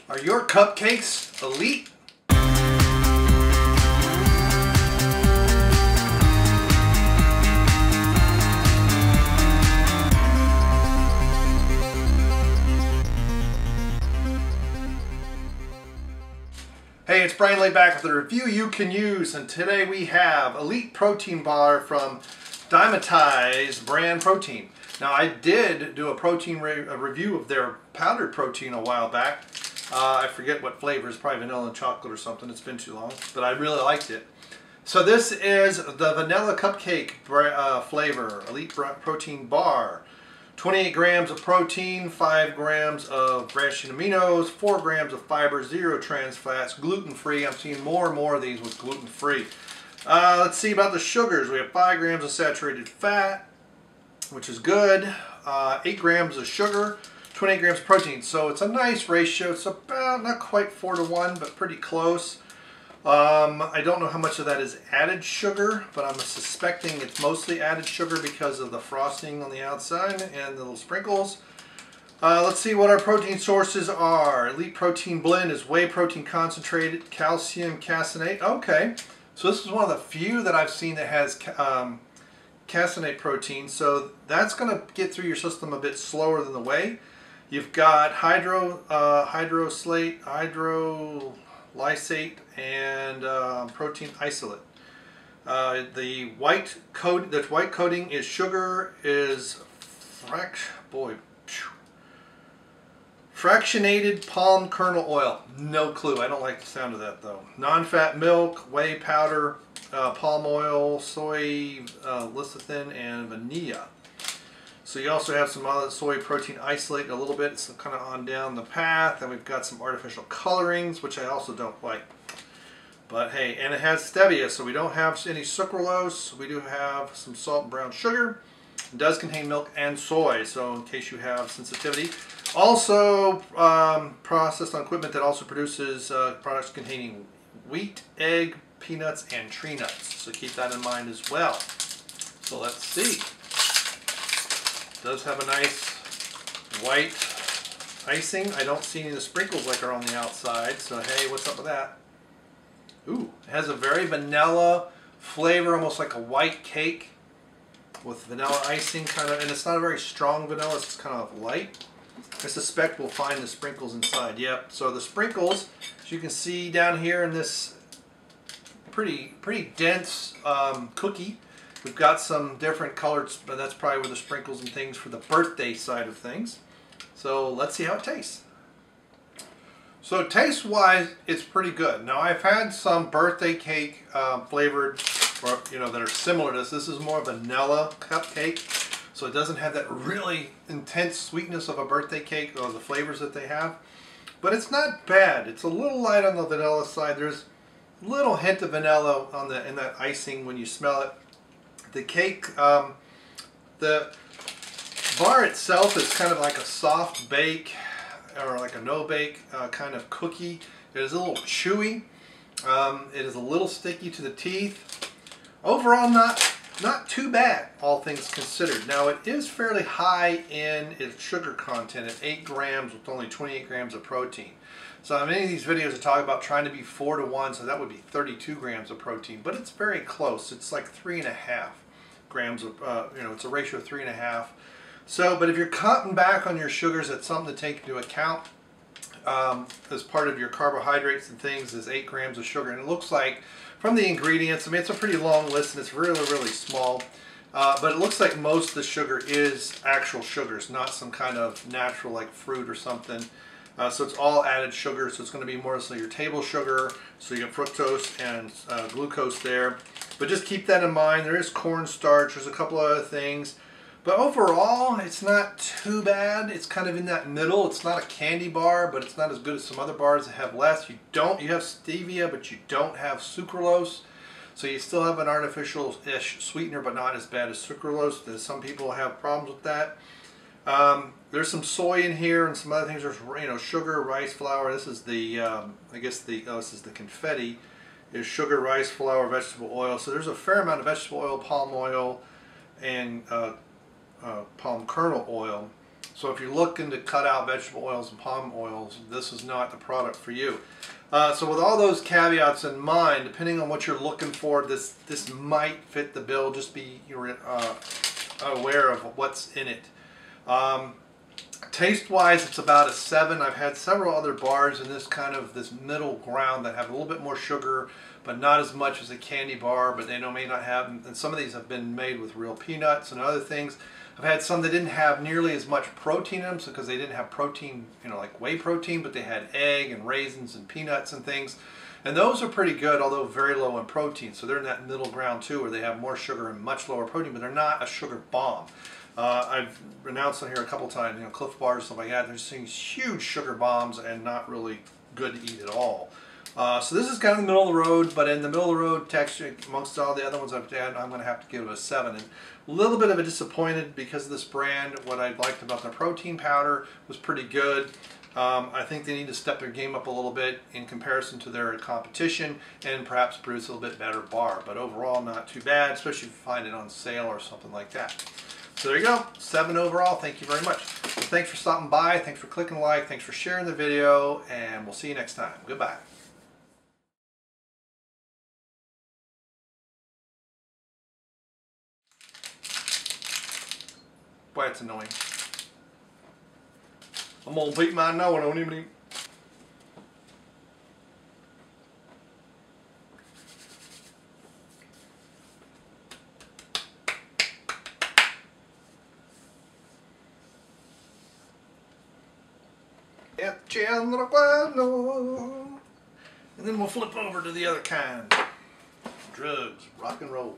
Are your cupcakes elite? Hey, it's Bryon Lape back with a review you can use, and today we have Elite Protein Bar from Dymatize brand protein. Now, I did do a protein review of their powdered protein a while back. I forget what flavor, it's probably vanilla and chocolate or something, it's been too long, but I really liked it. So this is the vanilla cupcake flavor, Elite Protein Bar. 28 grams of protein, 5 grams of branched aminos, 4 grams of fiber, 0 trans fats, gluten-free. I'm seeing more and more of these with gluten-free. Let's see about the sugars. We have 5 grams of saturated fat, which is good. 8 grams of sugar, 28 grams of protein. So it's a nice ratio. It's about, not quite 4 to 1, but pretty close. I don't know how much of that is added sugar, but I'm suspecting it's mostly added sugar because of the frosting on the outside and the little sprinkles. Let's see what our protein sources are. Elite Protein Blend is whey protein concentrated, calcium caseinate. Okay, so this is one of the few that I've seen that has caseinate protein, so that's going to get through your system a bit slower than the whey. You've got hydrolysate, and protein isolate. The white coating is sugar, is fractionated palm kernel oil. No clue. I don't like the sound of that though. Non-fat milk, whey powder, palm oil, soy lecithin, and vanilla. So you also have some other soy protein isolate a little bit. It's kind of on down the path. And we've got some artificial colorings, which I also don't like. But hey, and it has stevia, so we don't have any sucralose. We do have some salt and brown sugar. It does contain milk and soy, so in case you have sensitivity. Also processed on equipment that also produces products containing wheat, egg, peanuts, and tree nuts. So keep that in mind as well. So let's see. Does have a nice white icing. I don't see any of the sprinkles like are on the outside, so hey, what's up with that? Ooh, it has a very vanilla flavor, almost like a white cake with vanilla icing kind of, and it's not a very strong vanilla, it's kind of light. I suspect we'll find the sprinkles inside. Yep, so the sprinkles, as you can see down here in this pretty dense cookie, we've got some different colors, but that's probably where the sprinkles and things for the birthday side of things. So let's see how it tastes. So taste-wise, it's pretty good. Now I've had some birthday cake flavored, or that are similar to this. This is more vanilla cupcake, so it doesn't have that really intense sweetness of a birthday cake or the flavors that they have. But it's not bad. It's a little light on the vanilla side. There's a little hint of vanilla in that icing when you smell it. The cake, the bar itself is kind of like a soft bake or like a no-bake kind of cookie. It is a little chewy. It is a little sticky to the teeth. Overall, not too bad, all things considered. Now, it is fairly high in its sugar content at 8 grams with only 28 grams of protein. So in many of these videos I talk about trying to be 4 to 1, so that would be 32 grams of protein, but it's very close. It's like 3.5 grams of, it's a ratio of 3.5. So, but if you're cutting back on your sugars, that's something to take into account as part of your carbohydrates and things is 8 grams of sugar. And it looks like from the ingredients, I mean, it's a pretty long list and it's really, really small. But it looks like most of the sugar is actual sugars, not some kind of natural like fruit or something. So it's all added sugar, so it's going to be more so your table sugar, so you get fructose and glucose there. But just keep that in mind. There is cornstarch, there's a couple other things. But overall, it's not too bad. It's kind of in that middle. It's not a candy bar, but it's not as good as some other bars that have less. You have stevia, but you don't have sucralose. So you still have an artificial-ish sweetener, but not as bad as sucralose. Some people have problems with that. There's some soy in here and some other things. There's sugar, rice flour. This is the this is the confetti. Is sugar, rice flour, vegetable oil. So there's a fair amount of vegetable oil, palm oil, and palm kernel oil. So if you're looking to cut out vegetable oils and palm oils, this is not the product for you. So with all those caveats in mind, depending on what you're looking for, this might fit the bill. Just be aware of what's in it. Taste-wise, it's about a 7. I've had several other bars in this middle ground that have a little bit more sugar, but not as much as a candy bar, but they may not have, and some of these have been made with real peanuts and other things. I've had some that didn't have nearly as much protein in them, because they didn't have protein, like whey protein, but they had egg and raisins and peanuts and things. And those are pretty good, although very low in protein. So they're in that middle ground too, where they have more sugar and much lower protein, but they're not a sugar bomb. I've announced on here a couple times, Cliff bars, stuff like that. They're seeing huge sugar bombs and not really good to eat at all. So this is kind of the middle of the road, but in the middle of the road texture, amongst all the other ones I've had, I'm going to have to give it a 7. And a little bit of a disappointed because of this brand. What I liked about the protein powder was pretty good. I think they need to step their game up a little bit in comparison to their competition and perhaps produce a little bit better bar. But overall, not too bad, especially if you find it on sale or something like that. So there you go, 7 overall. Thank you very much. Well, thanks for stopping by. Thanks for clicking like. Thanks for sharing the video. And we'll see you next time. Goodbye. Boy, it's annoying. I'm gonna beat my nose on him. And then we'll flip over to the other kind. Drugs, rock and roll.